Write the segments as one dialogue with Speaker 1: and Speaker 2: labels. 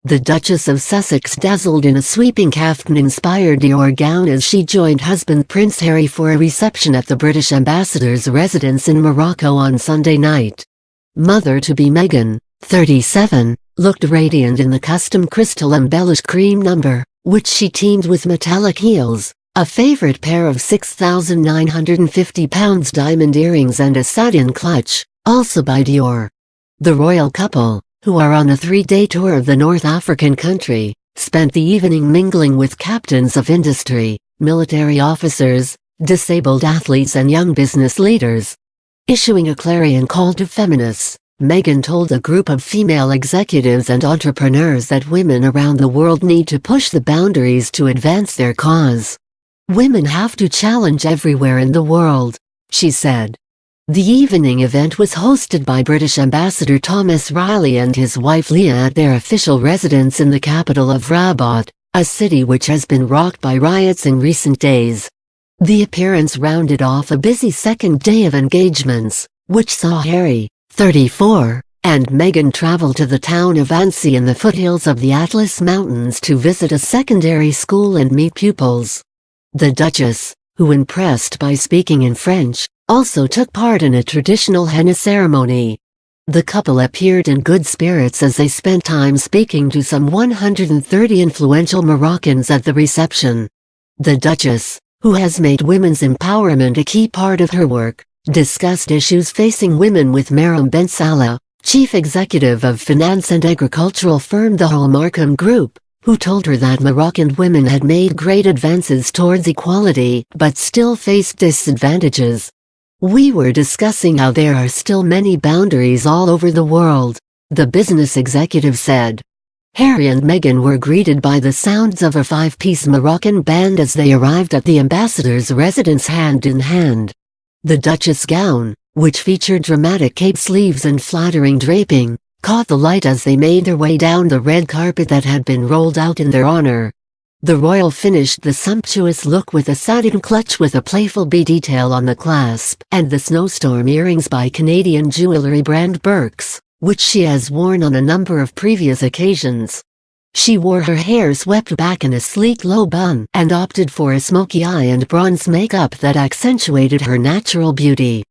Speaker 1: The Duchess of Sussex dazzled in a sweeping kaftan-inspired Dior gown as she joined husband Prince Harry for a reception at the British ambassador's residence in Morocco on Sunday night. Mother-to-be Meghan, 37, looked radiant in the custom crystal-embellished cream number, which she teamed with metallic heels, a favorite pair of £6,950 diamond earrings and a satin clutch, also by Dior. The royal couple, who are on a 3-day tour of the North African country, spent the evening mingling with captains of industry, military officers, disabled athletes and young business leaders. Issuing a clarion call to feminists, Meghan told a group of female executives and entrepreneurs that women around the world need to push the boundaries to advance their cause. "Women have to challenge everywhere in the world," she said. The evening event was hosted by British Ambassador Thomas Riley and his wife Leah at their official residence in the capital of Rabat, a city which has been rocked by riots in recent days. The appearance rounded off a busy second day of engagements, which saw Harry, 34, and Meghan travel to the town of Annecy in the foothills of the Atlas Mountains to visit a secondary school and meet pupils. The Duchess, who impressed by speaking in French, also took part in a traditional henna ceremony. The couple appeared in good spirits as they spent time speaking to some 130 influential Moroccans at the reception. The Duchess, who has made women's empowerment a key part of her work, discussed issues facing women with Mariam Ben Salah, chief executive of finance and agricultural firm the Markle Group, who told her that Moroccan women had made great advances towards equality but still faced disadvantages. "We were discussing how there are still many boundaries all over the world," the business executive said. Harry and Meghan were greeted by the sounds of a 5-piece Moroccan band as they arrived at the ambassador's residence hand in hand. The Duchess' gown, which featured dramatic cape sleeves and flattering draping, caught the light as they made their way down the red carpet that had been rolled out in their honor. The royal finished the sumptuous look with a satin clutch with a playful bee detail on the clasp and the snowstorm earrings by Canadian jewelry brand Burke's, which she has worn on a number of previous occasions. She wore her hair swept back in a sleek low bun and opted for a smoky eye and bronze makeup that accentuated her natural beauty.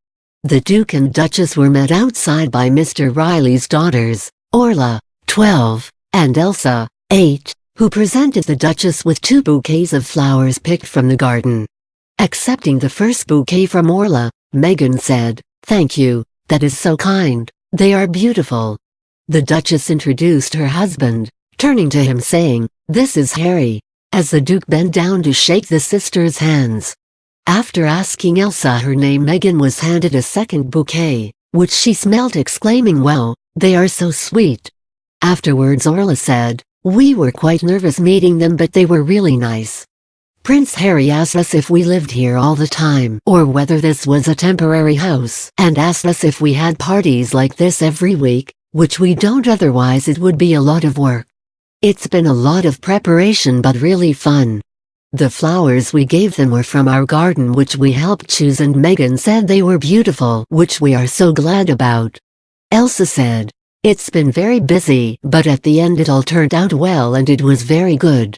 Speaker 1: The Duke and Duchess were met outside by Mr. Riley's daughters, Orla, 12, and Elsa, 8. Who presented the Duchess with 2 bouquets of flowers picked from the garden. Accepting the first bouquet from Orla, Meghan said, "Thank you, that is so kind, they are beautiful." The Duchess introduced her husband, turning to him saying, "This is Harry," as the Duke bent down to shake the sisters' hands. After asking Elsa her name, Meghan was handed a second bouquet, which she smelled, exclaiming, "Wow, they are so sweet." Afterwards Orla said, "We were quite nervous meeting them, but they were really nice. Prince Harry asked us if we lived here all the time or whether this was a temporary house, and asked us if we had parties like this every week, which we don't, otherwise it would be a lot of work. It's been a lot of preparation but really fun. The flowers we gave them were from our garden, which we helped choose, and Meghan said they were beautiful, which we are so glad about." Elsa said, "It's been very busy, but at the end it all turned out well and it was very good."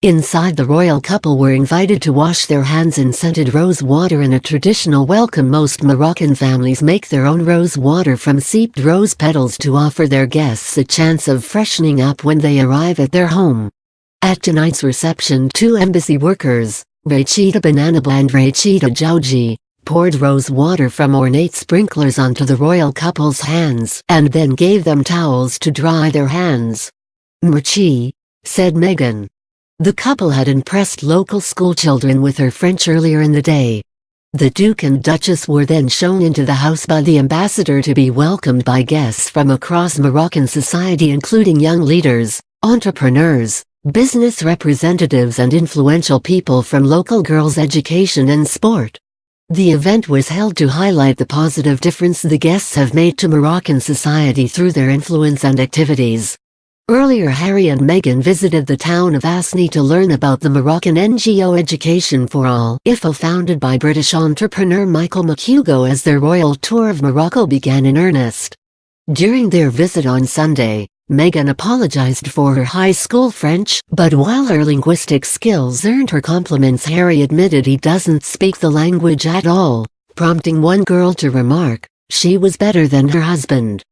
Speaker 1: Inside, the royal couple were invited to wash their hands in scented rose water in a traditional welcome. Most Moroccan families make their own rose water from seeped rose petals to offer their guests a chance of freshening up when they arrive at their home. At tonight's reception, 2 embassy workers, Rachida Bananaba and Rachida Jouji, poured rose water from ornate sprinklers onto the royal couple's hands and then gave them towels to dry their hands. "Merci," said Meghan. The couple had impressed local schoolchildren with her French earlier in the day. The Duke and Duchess were then shown into the house by the ambassador to be welcomed by guests from across Moroccan society, including young leaders, entrepreneurs, business representatives and influential people from local girls' education and sport. The event was held to highlight the positive difference the guests have made to Moroccan society through their influence and activities. Earlier, Harry and Meghan visited the town of Asni to learn about the Moroccan NGO Education for All (IFO), founded by British entrepreneur Michael McHugo, as their royal tour of Morocco began in earnest. During their visit on Sunday, Meghan apologized for her high school French, but while her linguistic skills earned her compliments, Harry admitted he doesn't speak the language at all, prompting one girl to remark, she was better than her husband.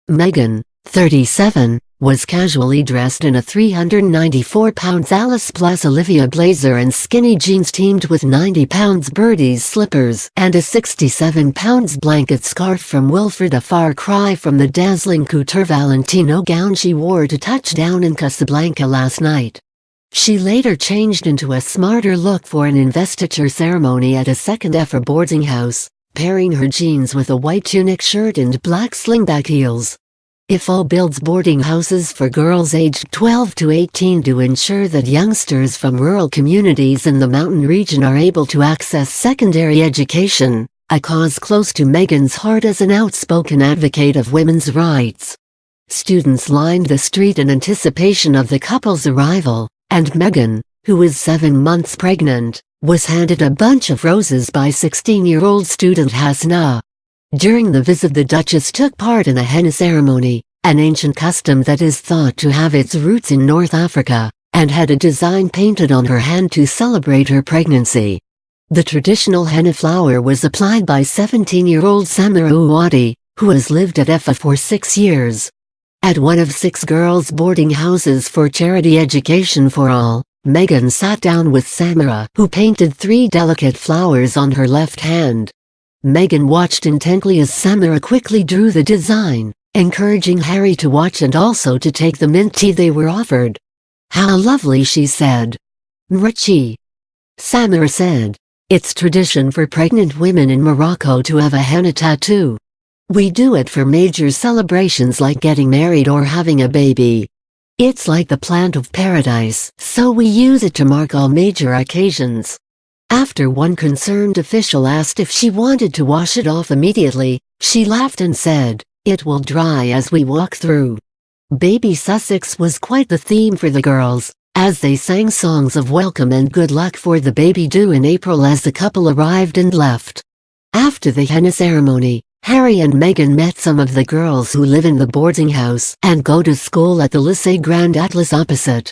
Speaker 1: Meghan, 37, was casually dressed in a 394-pound Alice plus Olivia blazer and skinny jeans teamed with 90-pound Birdie's slippers and a 67-pound blanket scarf from Wilfred, a far cry from the dazzling couture Valentino gown she wore to touchdown in Casablanca last night. She later changed into a smarter look for an investiture ceremony at a second-ever boarding house, pairing her jeans with a white tunic shirt and black slingback heels. IFO builds boarding houses for girls aged 12 to 18 to ensure that youngsters from rural communities in the mountain region are able to access secondary education, a cause close to Meghan's heart as an outspoken advocate of women's rights. Students lined the street in anticipation of the couple's arrival, and Meghan, who is 7 months pregnant, was handed a bunch of roses by 16-year-old student Hasna. During the visit, the Duchess took part in a henna ceremony, an ancient custom that is thought to have its roots in North Africa, and had a design painted on her hand to celebrate her pregnancy. The traditional henna flower was applied by 17-year-old Samira Ouadi, who has lived at EFA for 6 years. At one of 6 girls' boarding houses for charity Education for All, Meghan sat down with Samira, who painted 3 delicate flowers on her left hand. Meghan watched intently as Samira quickly drew the design, encouraging Harry to watch and also to take the mint tea they were offered. "How lovely," she said. "Mrachi," Samira said. "It's tradition for pregnant women in Morocco to have a henna tattoo. We do it for major celebrations like getting married or having a baby. It's like the plant of paradise, so we use it to mark all major occasions." After one concerned official asked if she wanted to wash it off immediately, she laughed and said, "It will dry as we walk through." Baby Sussex was quite the theme for the girls, as they sang songs of welcome and good luck for the baby due in April as the couple arrived and left. After the henna ceremony, Harry and Meghan met some of the girls who live in the boarding house and go to school at the Lycée Grand Atlas opposite.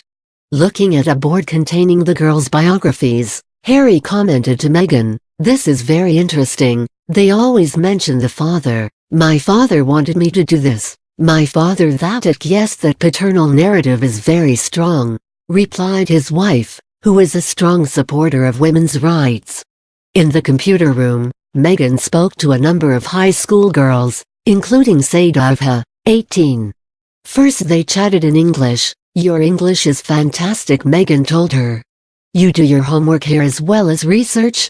Speaker 1: Looking at a board containing the girls' biographies, Harry commented to Meghan, "This is very interesting. They always mention the father. My father wanted me to do this. My father that it. Yes, that paternal narrative is very strong," replied his wife, who is a strong supporter of women's rights. In the computer room, Meghan spoke to a number of high school girls, including Saidavha, 18. First they chatted in English. "Your English is fantastic," Meghan told her. "You do your homework here as well as research?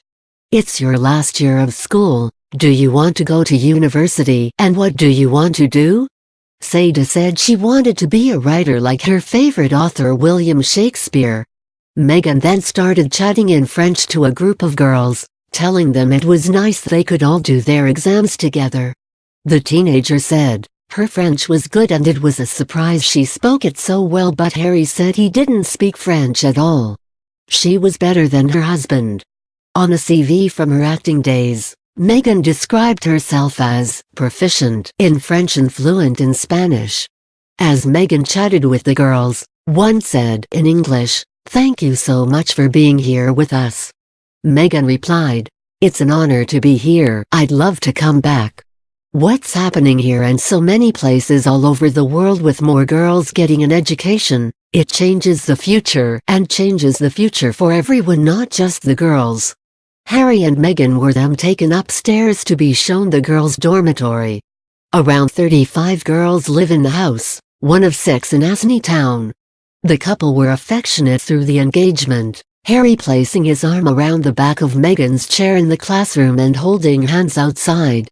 Speaker 1: It's your last year of school. Do you want to go to university, and what do you want to do?" Saida said she wanted to be a writer like her favorite author William Shakespeare. Meghan then started chatting in French to a group of girls, telling them it was nice they could all do their exams together. The teenager said her French was good and it was a surprise she spoke it so well, but Harry said he didn't speak French at all. She was better than her husband. On a CV from her acting days, Meghan described herself as proficient in French and fluent in Spanish. As Meghan chatted with the girls, one said in English, "Thank you so much for being here with us." Meghan replied, "It's an honor to be here. I'd love to come back." What's happening here and so many places all over the world with more girls getting an education, it changes the future and changes the future for everyone, not just the girls. Harry and Meghan were then taken upstairs to be shown the girls' dormitory. Around 35 girls live in the house, one of 6 in Asney Town. The couple were affectionate through the engagement, Harry placing his arm around the back of Meghan's chair in the classroom and holding hands outside.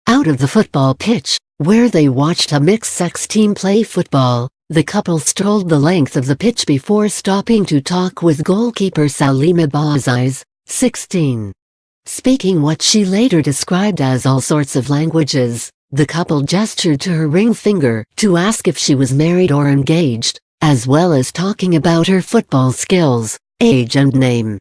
Speaker 1: Out of the football pitch, where they watched a mixed-sex team play football, the couple strolled the length of the pitch before stopping to talk with goalkeeper Salima Bouaziz, 16. Speaking what she later described as all sorts of languages, the couple gestured to her ring finger to ask if she was married or engaged, as well as talking about her football skills, age and name.